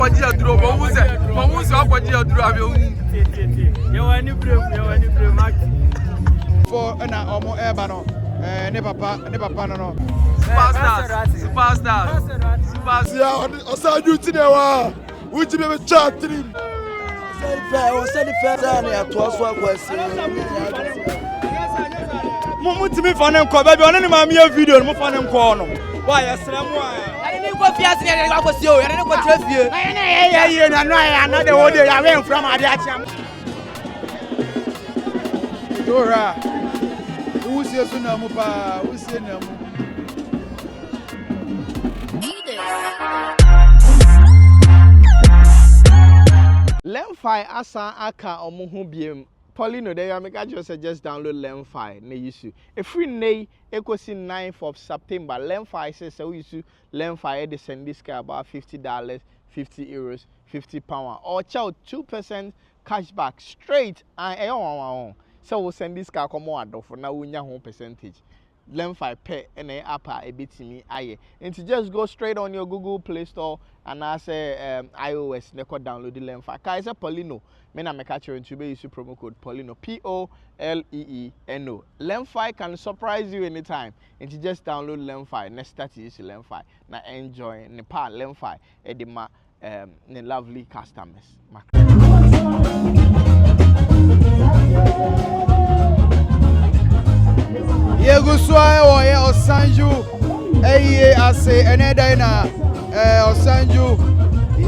Pode aduro, vamos só pode aduro a meu. Eu ani premac. For na omo eba no ne papa no. Superstars. Yeah, Osanju ti dey wa. Uji be chat trim. Send fair na to aso akwase. Mo timi fa ne nko ba bi one ne ma me video mo fa ne nko no. Wa yesra mo a. Ani ni go fiase ne akwase o, ne go tre fie. Ye na no ya na de wo de ya we from ade a chiam. Dora. Usie so na mu pa, usie na mu. Lemfi asa aka omuhu biem. Paulino there make I just suggest download Lemfi na use. A free nay ekosi 9th of September. Lemfi says so use Lemfi they send this guy about $50, 50 euros, £50 or chow 2% cashback straight and so we'll send this guy come on for now we home percentage. Lemfi pay and app a bit me aye. And to just go straight on your Google Play Store and I say iOS neko download the Lemfi. Kaisa Paulino, me na me catch you to be use promo code Paulino POLEENO. Lemfi can surprise you anytime. And to just download Lemfi. Next start use Lemfi. Na enjoy ne pa Lemfi edema ne lovely customers. Yeguswa oye Osanju ase eneda na Osanju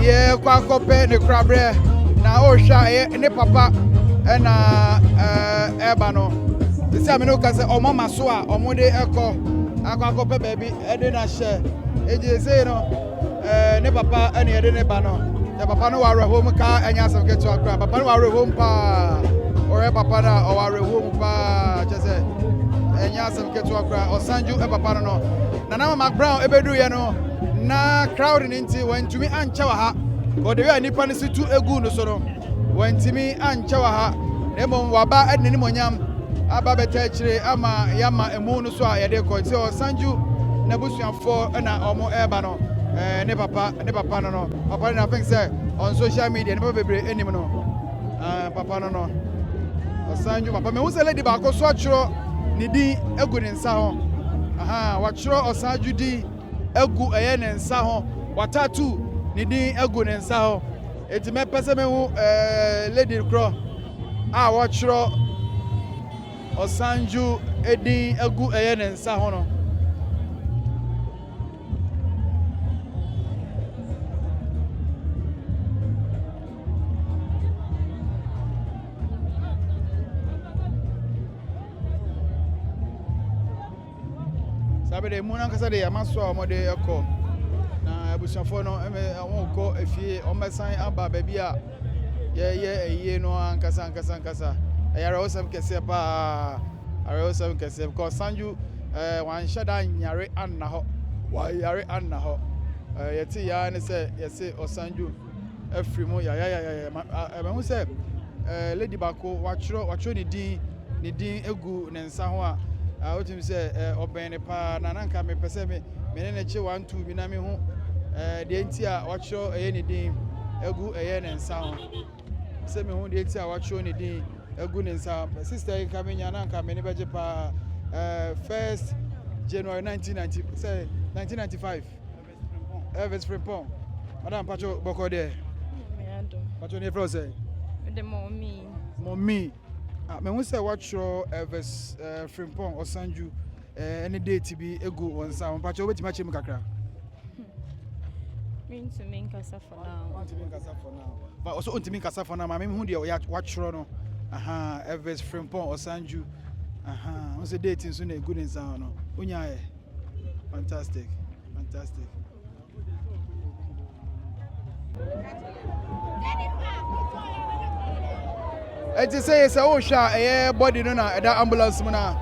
ye kwa kope ne krabre na ohwa ne papa na eba no isi ameno ka se omo maso a omo de eko akwa kope baby ede na she eje se no ne papa ene ede ne ba no ya papa no ware home ka anya asem ketu akra papa no ware home pa ore papa na o ware home pa chese enya asem ketu akra Osanju papa no na na Mac Brown ebedu ye no na crowd ninti wantumi ancha wa ha go de we nipa ne situ egu no so no wantumi ancha wa ha emo waba adini monyam aba beta kire ama yama emu no so a ye de ko ti Osanju na busuafo na omo eba no ne papa no papa na think say on social media ne papa bebre enim no papa no Osanju papa me wuse lady ba ko so achiro ni din egu ne nsa ho wachiro Osanju di egu eye ne nsa ho watatu ni din egu ne nsa ho eti me pese me hu lady kro wachiro Osanju edin egu eye ne nsa ho no de muna kasa de amaso a mo de ekọ na abusuafo no won ko efie o mesan aba ba bia ye eyi no ankasa ayara osem kese pa ara osem kese ko Sanju wan shada nyare anna ho wa yare anna ho yeti ya ne se yese Osanju afri mu ya me hu se lady bako wachro ni din egu ne nsa ho a otim say obene pa na nanka me pese me ne che 1 2 bi na me hu de nti a wacho eye ne din egu eye ne nsa ho se me hu de nti a wacho ne din egu ne nsa sister ka me nya nanka me ne beje pa 1st January 1995 Elvis Frimpong madam pacho boko de me ando pacho ne fro say de mommy me hu say wacho Elvis Frimpong Osanju any date bi egu wonsa pacho obeti ma chemi kakra Untimi nkasa for now. But also untimi nkasa for now. Ma me hu de wacho no. Elvis Frimpong Osanju. On se date so na good nsa no. Unya e. Fantastic. Eti say o hwa body no na da ambulance mu na.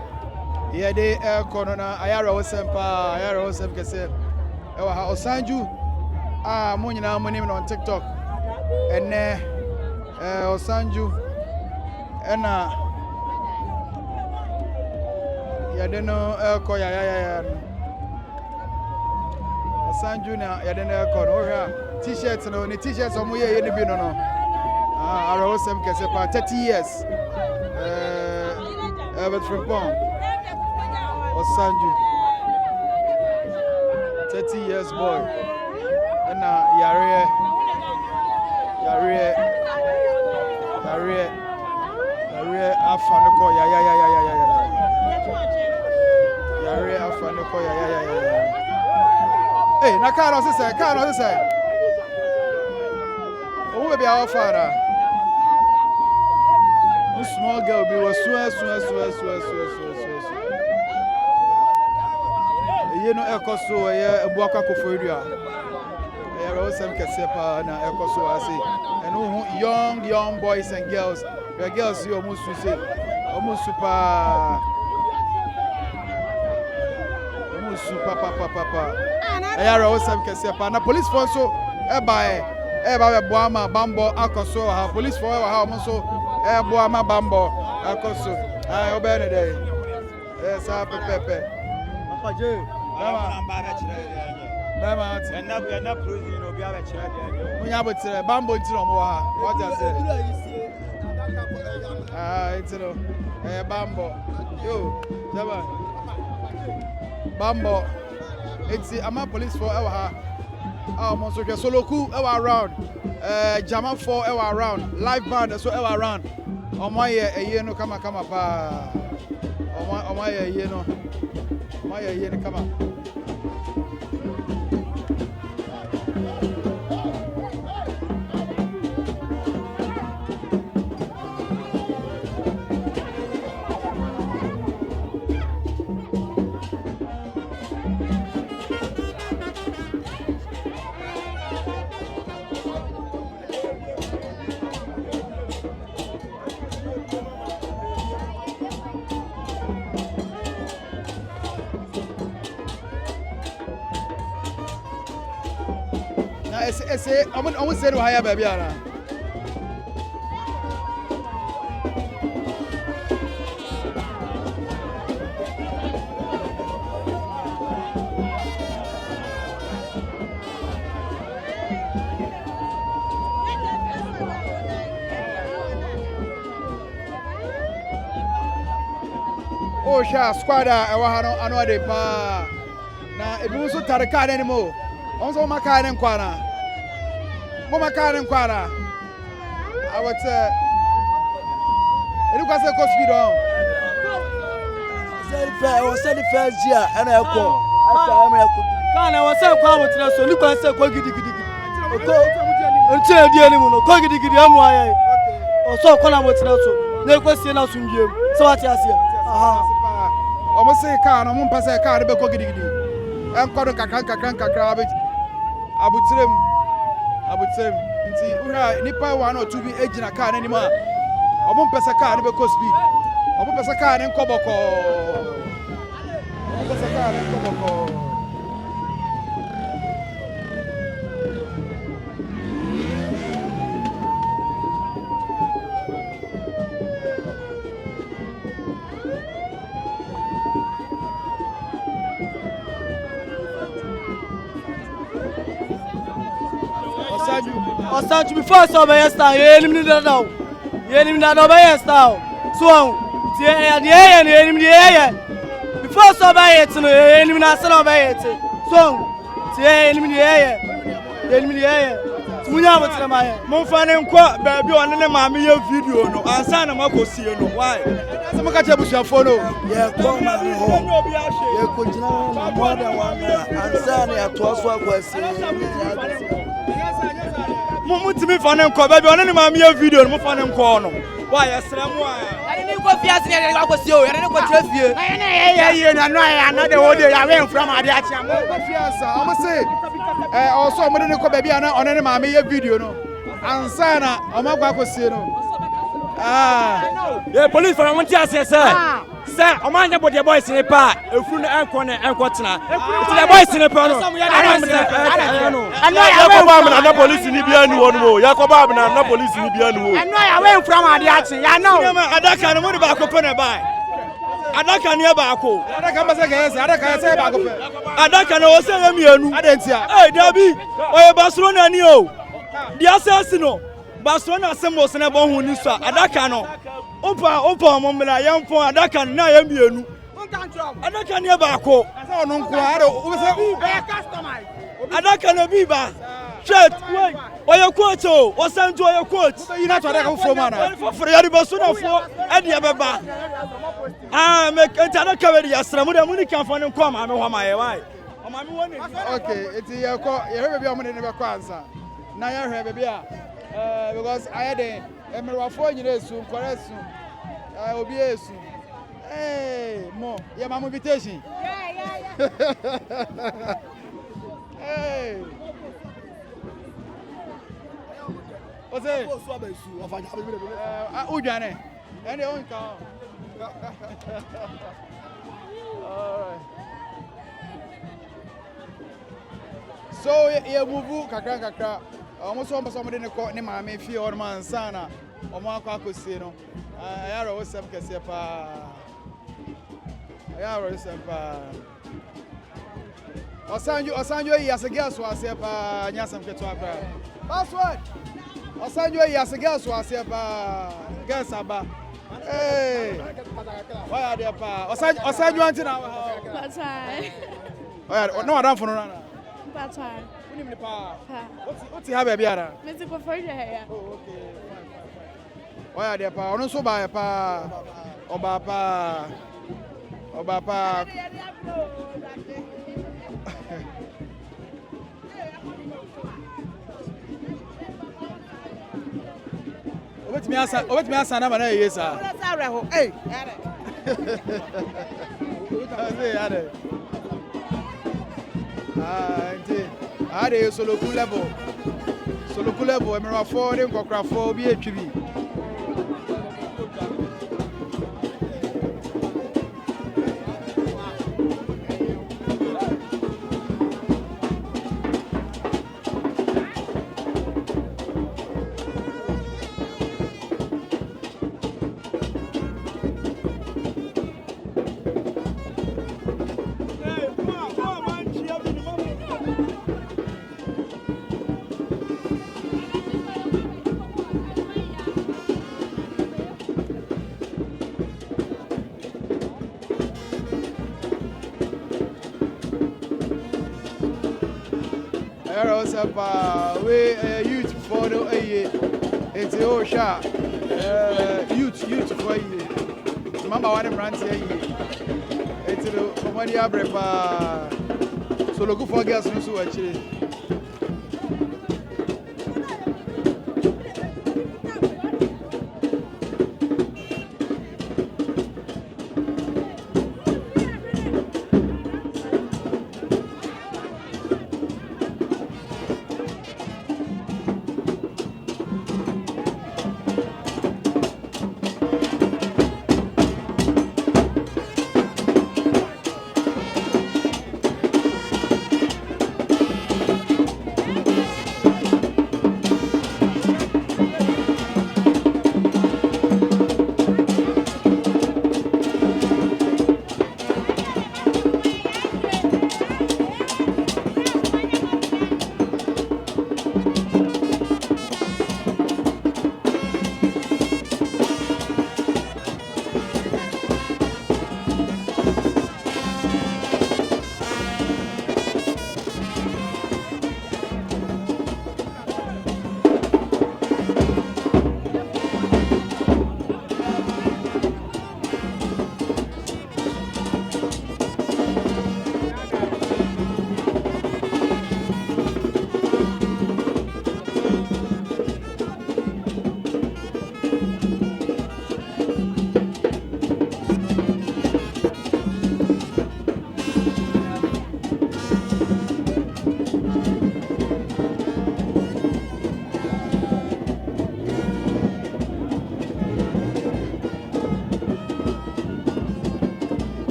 Ye de kono na ayara wosem kese. E wa ha Osanju mo nyina mo nim on TikTok. Ene Osanju ena ya de no ko ya Osanju na ya de no ko no hwa T-shirts no, the t-shirts omo ye ni bi no. Ah, ara osem kese pa 30 years. Albert Frimpong. Osanju. 30 years boy. And Yare Afanoko ya. Yare Afanoko ya. Hey, na car no say. Oh, we be our father. Small girl be was so. You know, Ekoso, a Buaka Koforia. I was some Casepa and Ekoso, I say. And young boys and girls. The girls you almost say, almost super papa. I was some Casepa. And the police force so by Boama Bambo Akoso, police for our house so Boama Bambo Akoso. I obey the day. Yes, I Pepe. Bambo Bambo. It's a police for our Monsoka Soloku around. Jama for around. Live band so around. On my year no come pa. On my year no. My year come up. I'm going to say to hire baby. Oh, sha squad I know they pa. Na ebi so tare car anymore. Also my car and kwana. Mama car and kwana. I would say you say cost speed on. I was said the first year and I call. Can I was say kwa mutna so ni kwa say kwa gidi. Until the animal ko gidi am why. O so kwa na mutna so. Na kwesi na sundiem. So what you say? Aha. Omo say car no mo pese car be ko gidi. Enkodo kakran abutrem nti ura nipa 1 or 2 bi ejina car na nima omo pese car no be ko speed omo pese car ne nkoboko omo pese car ne nkoboko Osanju before so be star you eliminate now. You eliminate now star. So the eliminate before so be it no eliminate so be it. So the eliminate munya botre ma mo fa ne nkwa ba bi one ne ma me ye video no ansa na makosie no why se mo ka che busuafo no ye ko ma ho ye ko jina na more than 1 year ansa na to so akwasi Mutimi fane nko baby one ni ma me video no fane nko no wa yesra mu a ani ni ko fiase ne ya kwasi o ya ne ko tira fie ye na no ya na de wo de ya we from ade a chia mo ko fiase am say also mo ne ko baby ana one ni ma me video no ansa na o ma kwa kwasi no ye police for want to say sir o ma nya body boys ni pa efuru no enko ne enko tena the boys ni pa no Yakoba am na police ni bia ni won mo Yakoba am na police ni bia ni wo eno ya we from ade a chia ya no adaka no mo de ba ko pe na bai adaka ne baako adaka ma se ka yes adaka se baako pe adaka na wo se ye mienu adentia dabi oye Barcelona ni o di asasi no Barcelona asemo se na bo hu ni so adaka no opa omomla yemfo adaka na ye mienu adaka ne baako asa ono nko ade wo se customize adaka na biba shirt oye coach o Osanju oye coach yi na to adaka fo mana for yari Barcelona fo ade beba me adaka we yasra mu de mu ni kan fo ne ko ma me ho ma ye why o ma me woni okay eti ye ko ye hwe be o mo de ne be ko ansa na ye hwe be a because I had emerwafo nyire esu nkore esu obi esu mo ye ma invitation yeah hey ose so aba esu afaja be udwane ene on ka so ye move kakra almost one person in the court, ne maame fie or man sana o mo akwa akosie no ayaro wo sem kese pa ayaro sem pa Osanju yi asege so ase pa nya sem keto akra password Osanju yi asege so ase pa gas aba why are there pa Osanju antina Patai. oh no adam for no na Patai. What's he have a beer? Mr. Kofoja. Oh, okay. Why are there? Pa, so by pa, Obapa. Wait me answer, na mana yes sir. Hey. Ade solo cool level emerwa for dem kokra for bi etwi we youth for the it's oh sha youth for you mama one brand here it's the comedy abrepa so look for girls no so actually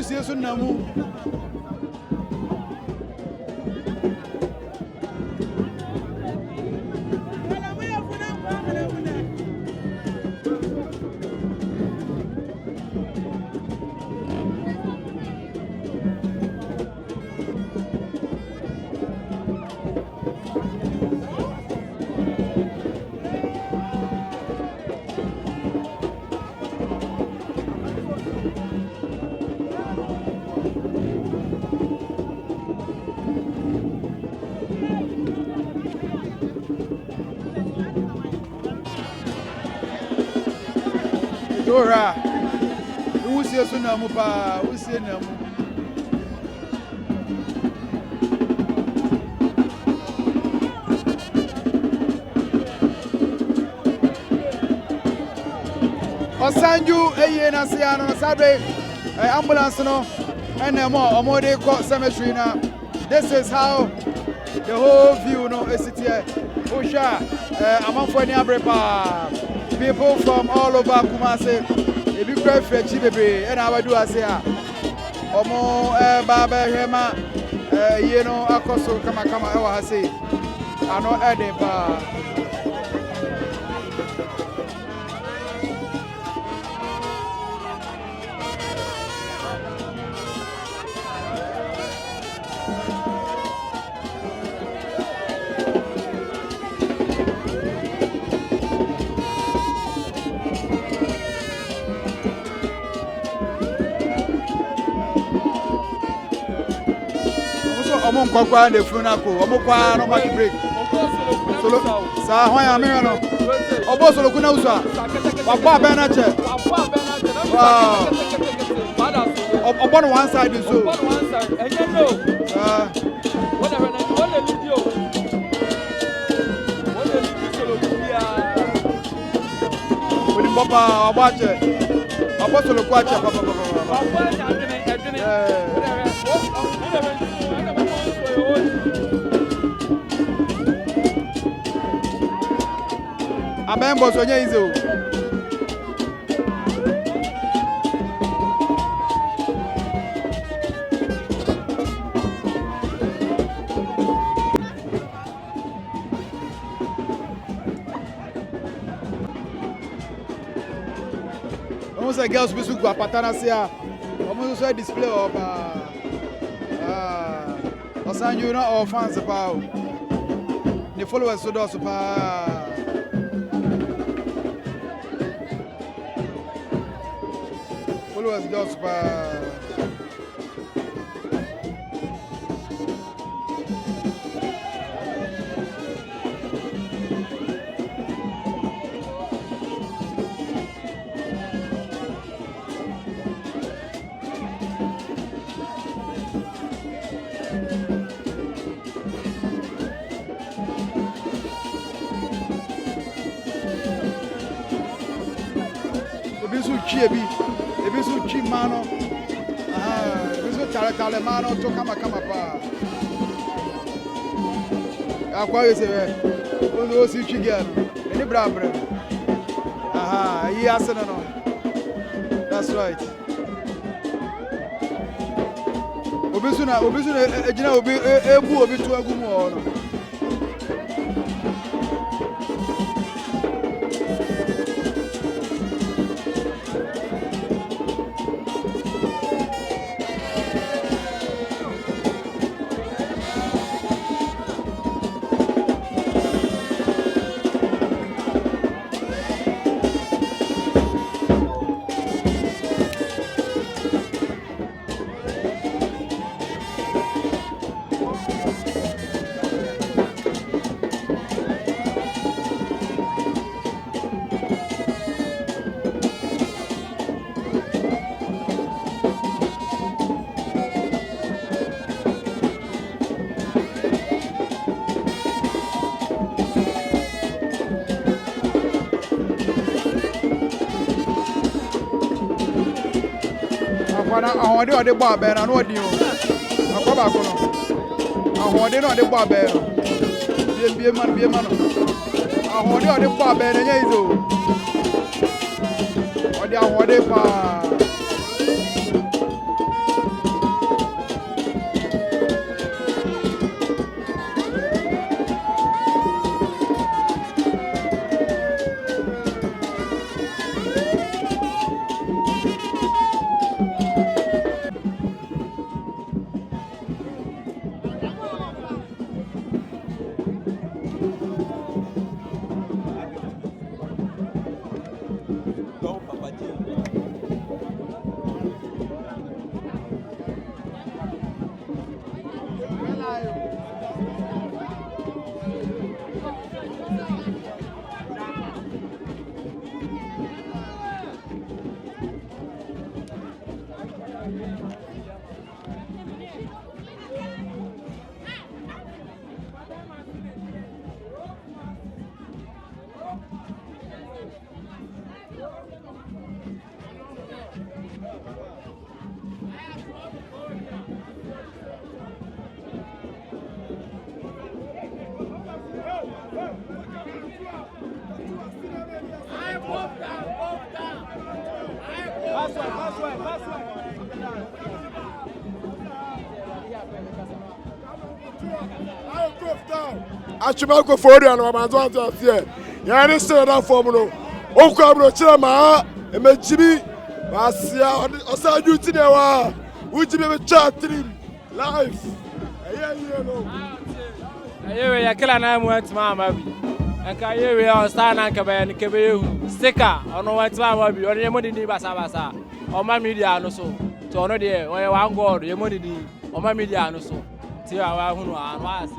wusie so namu Dora, wusie so namu pa, wusie namu. Osanju eye na sia no sabe ambulance no ene mo dey call cemetery na. This is how the whole view no is it here. Osha amanfo ni abrepa. People from all over Kumasi, if you cry for Chibebre, and I will do as here. Omo Baba Hema, you know, Akoso Kama I say, I know Edinburgh. Omo nkwa na efuna ko omo kwa no match break solo sa ho ya me no obo solo kuna usa wa ba na che obo no one side so enye no whatever na what the video solo bia woni papa obo che obo solo kwa che papa Abembo sonye izo. Vamos a girls bisu kwa patana sia. Vamos a display of Osanju na all fans pa. The followers so do so pa. Followers just pa. Ebisu chi mano ebisu tale mano to kama pa akwa yese we o si chi gel eni brabre yi asena no that's right obisu na ejina obi ebu obi to agumu no ahode ode gbo abe na no odi o akoba ko no ahode no ode gbo abe no bie man ahode ode gbo abe na nya izo ode ahode pa Achuma go for you and my daughter here. Ya ni say that form no. O kwa bro chira ma e me jibi. Asia Osanju ti de wa. Uji be chat stream live. No. Ayewe ya kila na mu antima ma bi. Enka ayewe o star na nka be nke be yehu. Sticker ono antima ma bi. Ono ye modidi basa basa. O ma media no so. To ono de o ye one god ye modidi. O ma media no so. Ti wa hunu anu ase.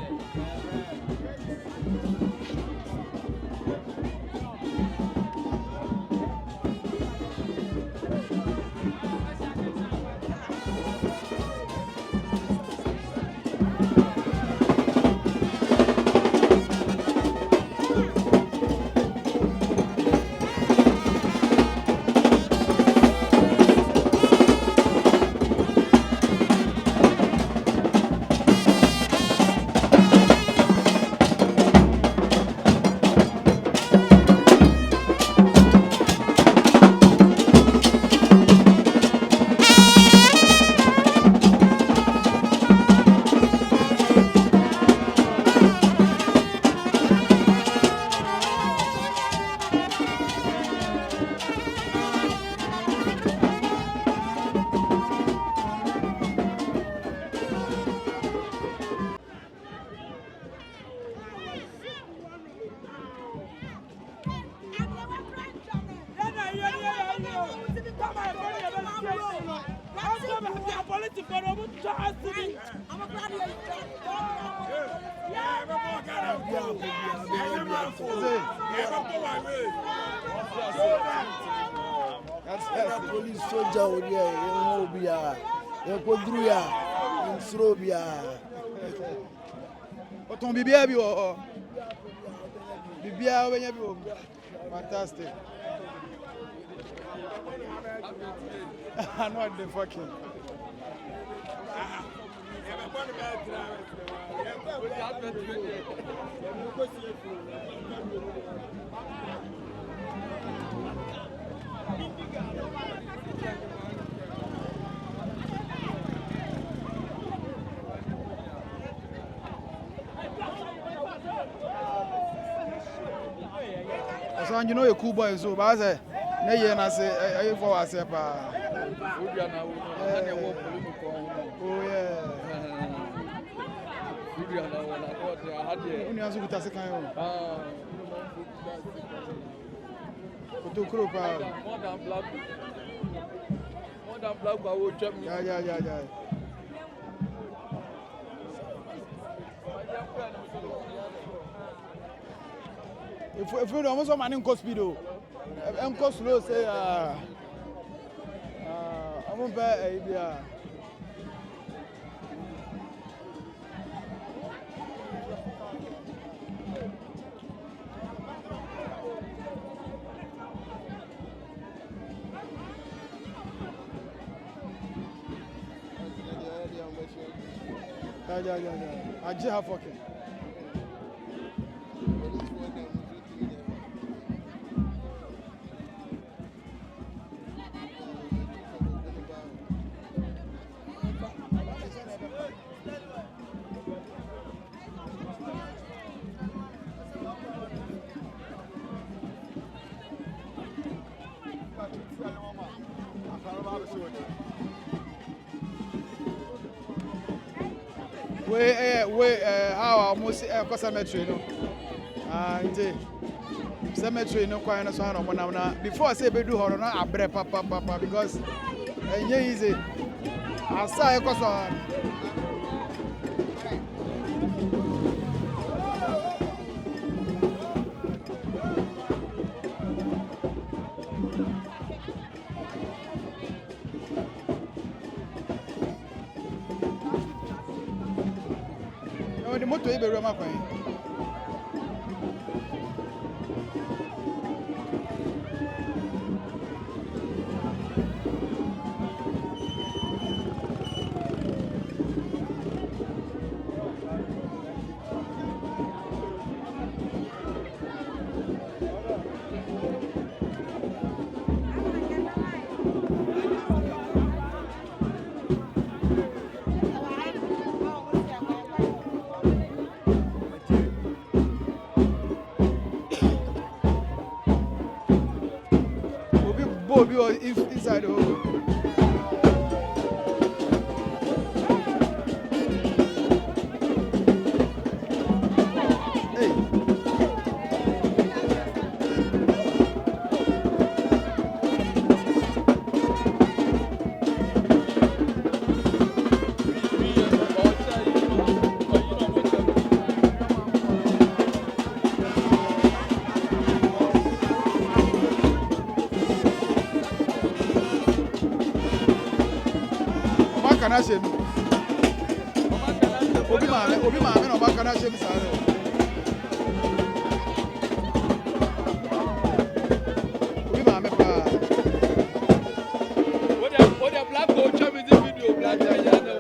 Police soldier over here, you be a, you go through ya, in Srobia. But on Bibia, Bibia, when you fantastic. I'm not the fucking. Osanju, you know you're cool boy, so but I say, I say, I for us, oh yeah. Only as we take a more than black, but we'll jump. Yeah. If we don't want to go speed, I'm going slow. Say, I'm going to pay idea. Yeah. I just have fucking. How almost a cemetery, no? Indeed. Cemetery, no, quite so on. Before I say, we do horror, I break papa because it's easy. I saw a person. The motor is very much. will be inside the hole. Obi maame no baka na shem sare. Obi maame pa. Odia black go chop this video black ya na.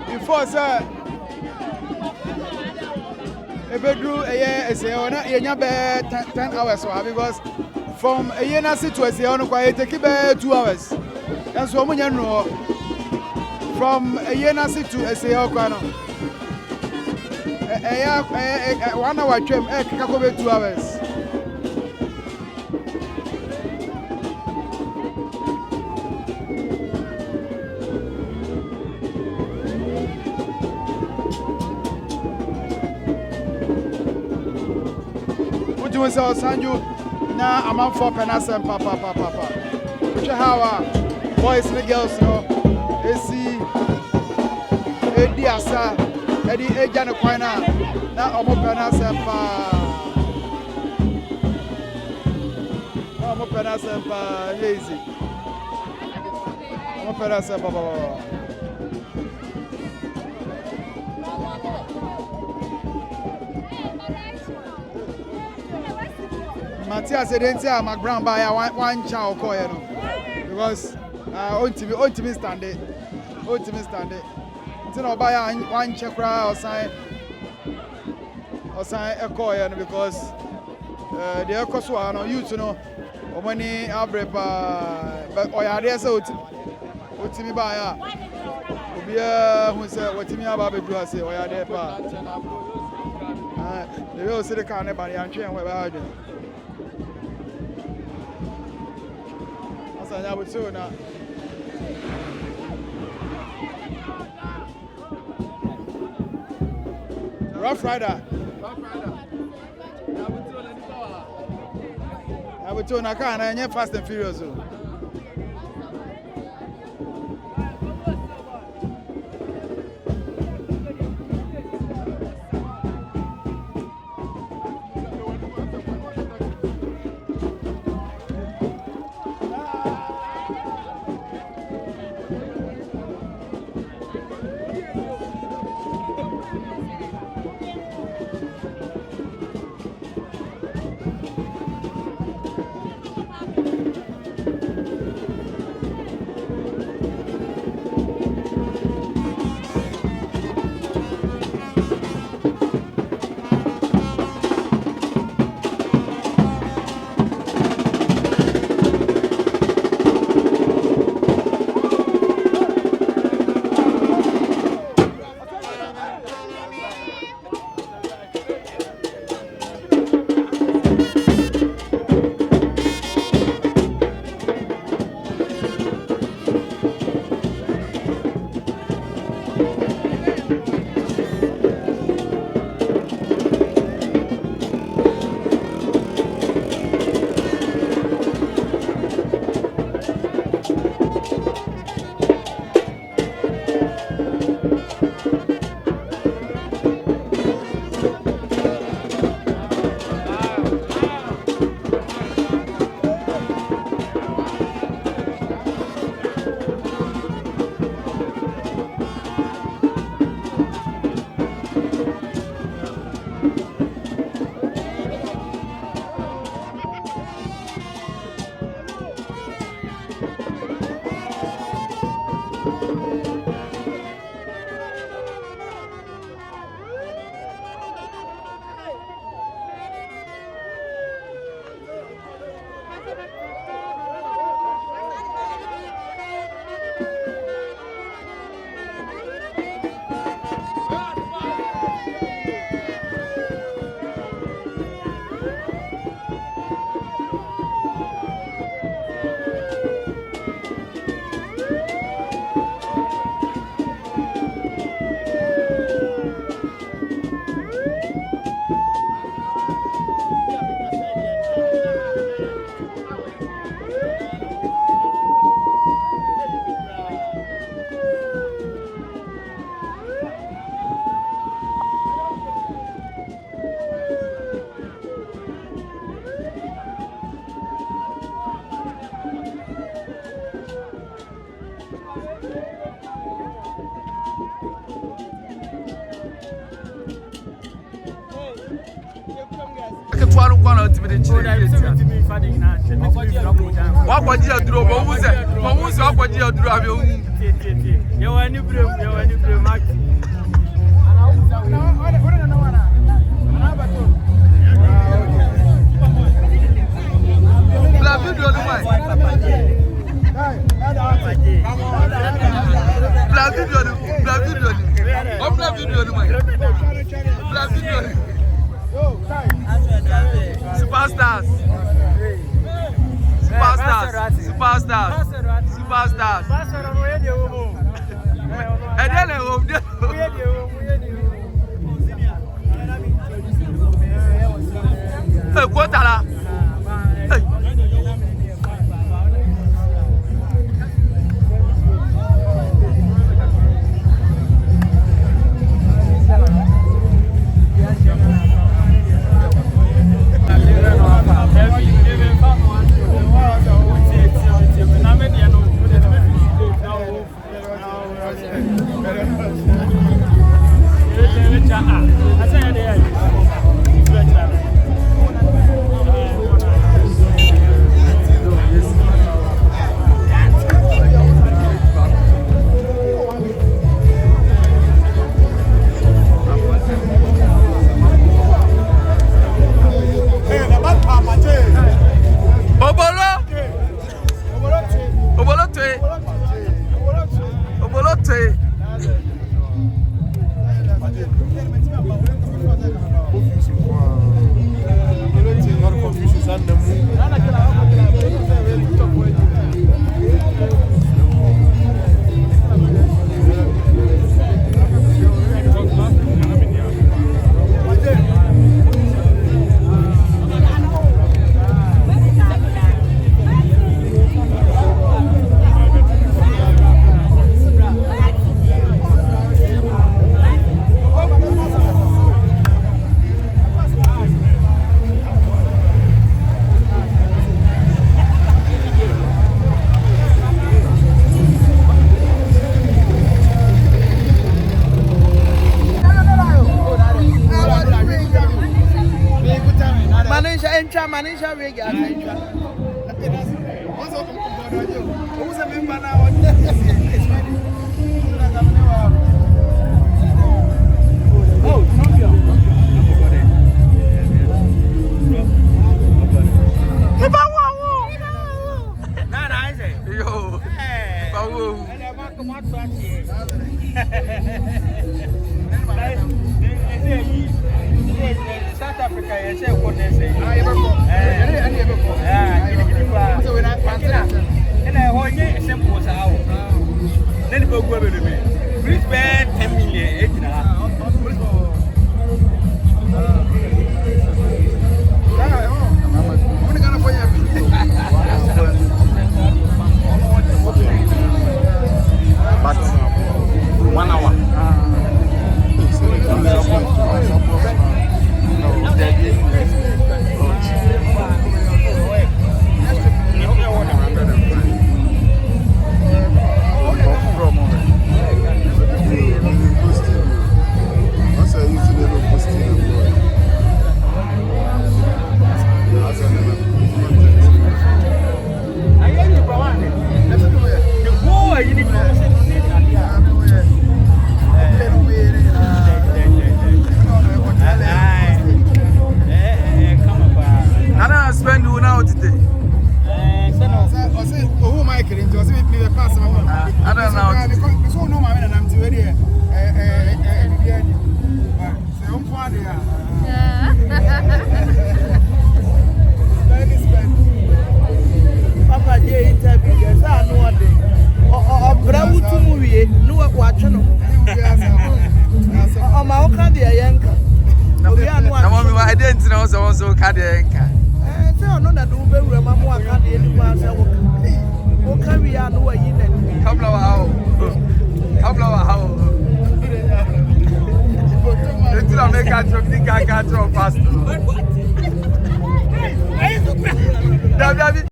Before sir, a bedroom a year is a 10 hours because from a year to a year on quiet take 2 hours. That's what we know. From a year to a year 1 hour trim, 2 hours. Osanju na amanfo penasem papa which how boys and girls no esi edi asa edi eja ne kwan na omo penasem omo penasem lazy omo penasem papa Matthias Edentia McBrown by one chow coin because ultimate stand it. It's not by one check or sign a coin because the Ekoswa no you to know or money but or ya there so ultimate buyer. Who said what me about to say or ya there pa. The real city can't buy and train where I do. Rough Rider. I would turn a car and Fast and Furious. What was you do? What was it? What was you do? You are new blue, you are new blue, Mac. Superstars. manisha wege akaitwa. Usa member na oh, champion. Yo. Bawo. South Africa, you say what they say. And I hold you a simple as out. Then go over to me. Please spend 10 million. But 1 hour.